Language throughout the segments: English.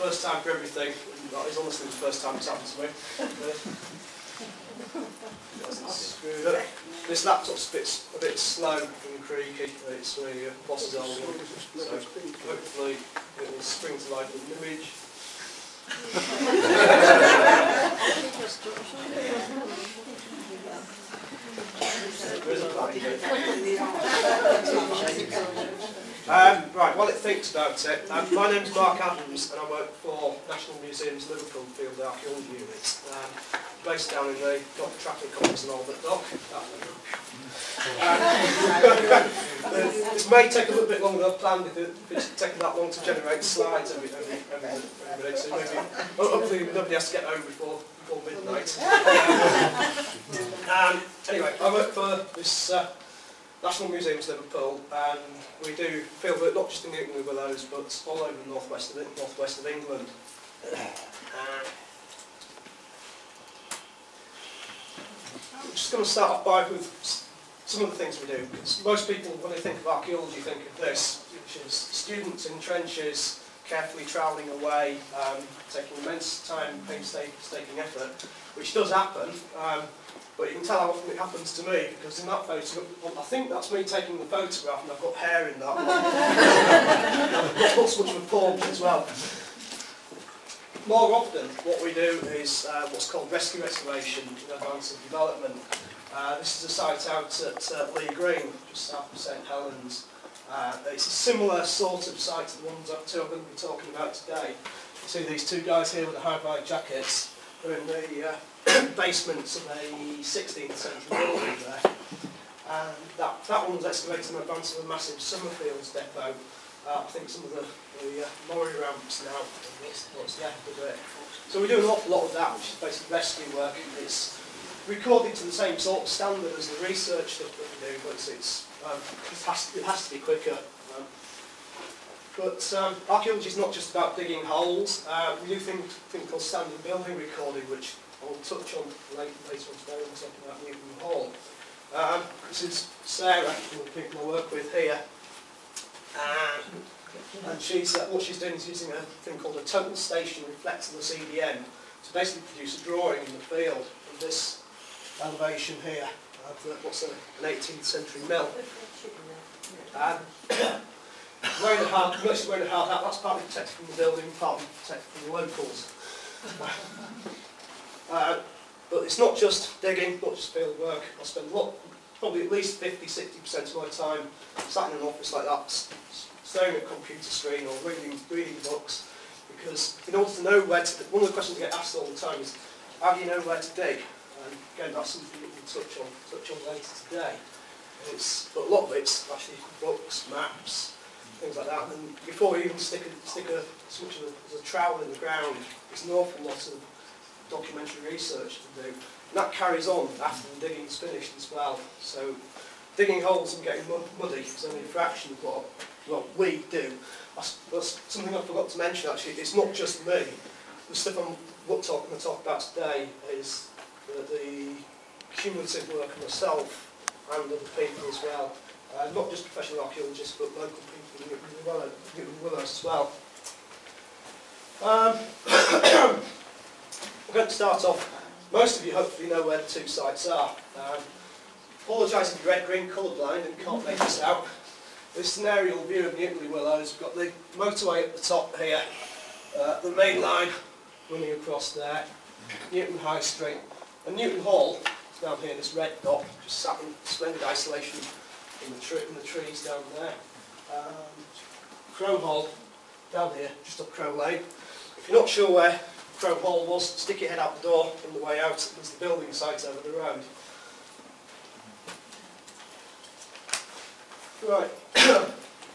first time for everything. That is honestly the first time it's happened to me. This laptop's a bit slow and creaky. It's really boss's old one. So hopefully it will spring to life with an image. Right, while it thinks about it, my name's Mark Adams and I work for National Museum's Liverpool Field Archaeology Unit. Based down in the Dock Traffic Complex and Albert Dock. This may take a little bit longer than I've planned if it's taken that long to generate slides every minute, so maybe, hopefully nobody has to get home before midnight. Anyway, I work for this National Museum's Liverpool, and we do field work not just in Newton-le-Willows but all over the northwest of England. I'm just going to start off with some of the things we do, because most people, when they think of archaeology, think of this, which is students in trenches, carefully troweling away, taking immense time, painstaking effort, which does happen, but you can tell how often it happens to me, because in that photograph, I think that's me taking the photograph, and I've got hair in that one. Not so much of a paunch as well. More often, what we do is what's called rescue excavation in advance of development. This is a site out at Lee Green, just south of St Helens. It's a similar sort of site to the ones I'm going to be talking about today. You see these two guys here with the high-vis jackets. They're in the basements of a 16th century building there. And that one was excavated in advance of a massive Summerfields depot. I think some of the lorry ramps now, what's left of it. So we do an awful lot of that, which is basically rescue work. It's recorded to the same sort of standard as the research stuff that we do, but it has to be quicker. But archaeology is not just about digging holes. We do things called standing building recording, which I'll touch on later on today when we're talking about Newton Hall. This is Sarah, one of the people I work with here. And what she's doing is using a thing called a total station reflectorless EDM to basically produce a drawing in the field of this elevation here of what's an 18th century mill. Wearing a hard hat, that's partly protected from the building, partly protected from the locals. But it's not just digging, not just field work. I spend probably at least 50–60% of my time sat in an office like that, staring at a computer screen or reading books, because in order to know where to, one of the questions I get asked all the time is, how do you know where to dig? And again, that's something that we'll touch on later today. But a lot of it's actually books, maps, things like that. And before you even stick as much as a trowel in the ground, there's an awful lot of documentary research to do. And that carries on after the digging's finished as well. So digging holes and getting muddy is only a fraction of what we do. That's something I forgot to mention actually. It's not just me. The stuff I'm going to talk about today is the cumulative work of myself and other people as well. Not just professional archaeologists, but local people in Newton-le-Willows as well. We're going to start off. Most of you hopefully know where the two sites are. Apologising for red-green colourblind and can't make this out. This is an aerial view of Newton-le-Willows. We've got the motorway at the top here, the main line running across there, Newton High Street, and Newton Hall is down here, this red dot, just sat in splendid isolation in the trees down there. Crow Hall down here, just up Crow Lane. If you're not sure where Crow Hall was, stick your head out the door on the way out. There's the building site over the road. Right,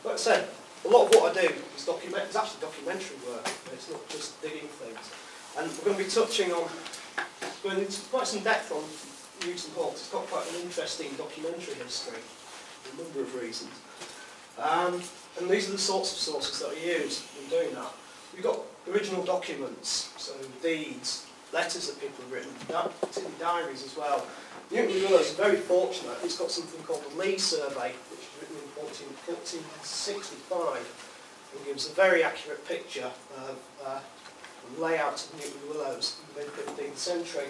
like I said, a lot of what I do is actually documentary work. It's not just digging things. And we're going to be touching on, going into quite some depth on Newton Hall. It's got quite an interesting documentary history for a number of reasons. And these are the sorts of sources that I use in doing that. We've got original documents, so deeds, letters that people have written, particularly diaries as well. Newton-le-Willows is very fortunate. It's got something called the Lee Survey, which was written in 1465. and gives a very accurate picture of the layout of Newton-le-Willows in the mid-15th century.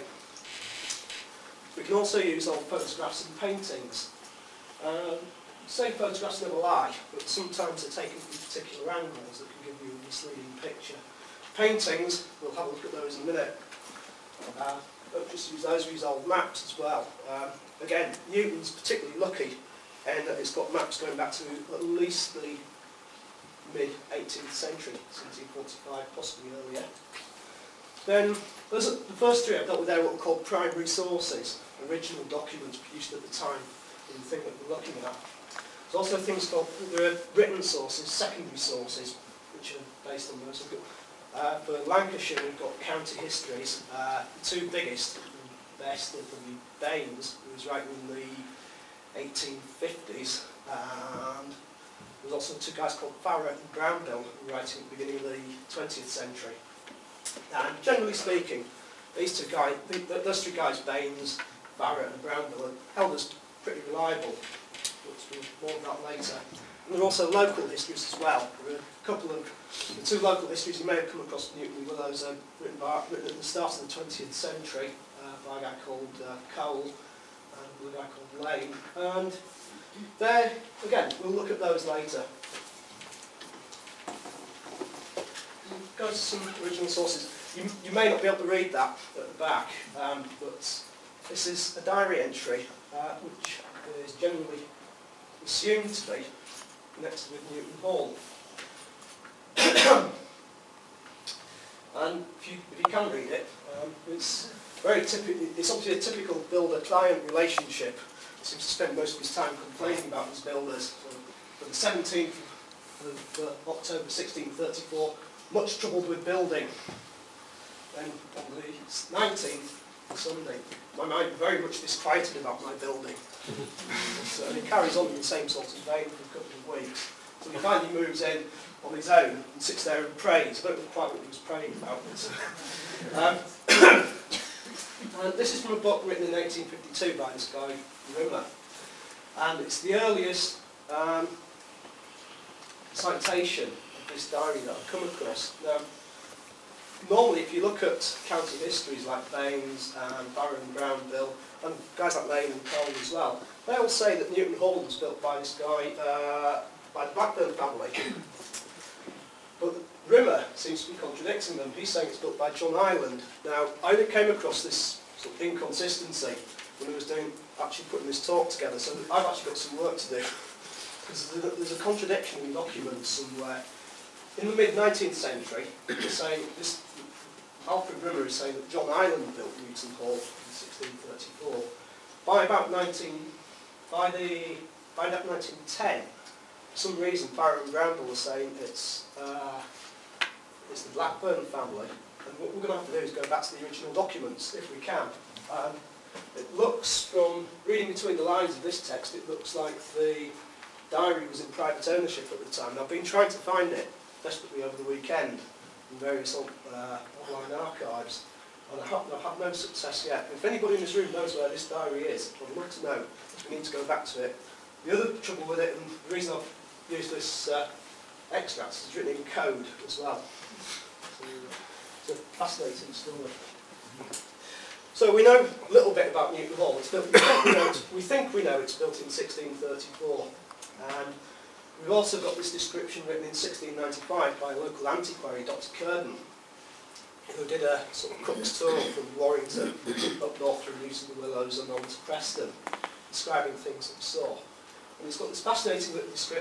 We can also use old photographs and paintings. Say photographs never lie, but sometimes they're taken from particular angles that can give you a misleading picture. Paintings, we'll have a look at those in a minute. Don't just use those, we use old maps as well. Again, Newton's particularly lucky in that it's got maps going back to at least the mid-18th century, 1745, possibly earlier. Then, the first three I've dealt with there are what are called primary sources, original documents produced at the time in the thing that we're looking at. There's also things called, there are written sources, secondary sources, which are based on those. For Lancashire, we've got county histories. The two biggest and best are the Baines, who was writing in the 1850s, and there's also two guys called Farrer and Brownbill, who were writing at the beginning of the 20th century. And generally speaking, these two guys, those three guys, Baines, Farrer and Brownbill, are held as pretty reliable. More on that later. And there are also local histories as well. There are a couple of the two local histories you may have come across. Newton-le-Willows are written at the start of the 20th century by a guy called Cole and a guy called Lane. And there, again, we'll look at those later. Go to some original sources. You may not be able to read that at the back, but this is a diary entry which is generally assumed to be connected with Newton Hall. And if you can read it, it's very typical. It's obviously a typical builder-client relationship. He seems to spend most of his time complaining about his builders. So, for the 17th of October 1634, much troubled with building. Then on the 19th, Sunday, my mind very much disquieted about my building. So, and he carries on in the same sort of vein for a couple of weeks. So he finally moves in on his own and sits there and prays. I don't know quite what he was praying about. This is from a book written in 1852 by this guy, Rimmer. And it's the earliest citation of this diary that I've come across. Now, normally, if you look at county histories like Baines and Farrer and Brownbill, and guys like Lane and Cole as well, they all say that Newton Hall was built by this guy, by the Blackburn family. But Rimmer seems to be contradicting them. He's saying it's built by John Ireland. Now, I only came across this sort of inconsistency when I was actually putting this talk together, so I've actually got some work to do. Because there's a contradiction in documents somewhere. In the mid-19th century, they're saying this, Alfred Rimmer is saying that John Ireland built Newton Hall in 1634. By about 1910, for some reason Farrer and Brownbill were saying it's the Blackburn family, and what we're going to have to do is go back to the original documents if we can. It looks, from reading between the lines of this text, it looks like the diary was in private ownership at the time. And I've been trying to find it desperately over the weekend in various online archives, and I have no success yet. If anybody in this room knows where this diary is, I'd love to know, because we need to go back to it. The other trouble with it, and the reason I've used this extract, is it's written in code as well. So, it's a fascinating story. So we know a little bit about Newton Hall. It's built, we think we know it's built in 1634. And we've also got this description written in 1695 by a local antiquary, Dr. Curden, who did a sort of cook's tour from Warrington up north through Newton-le-Willows and on to Preston, describing things that he saw. And he's got this fascinating little description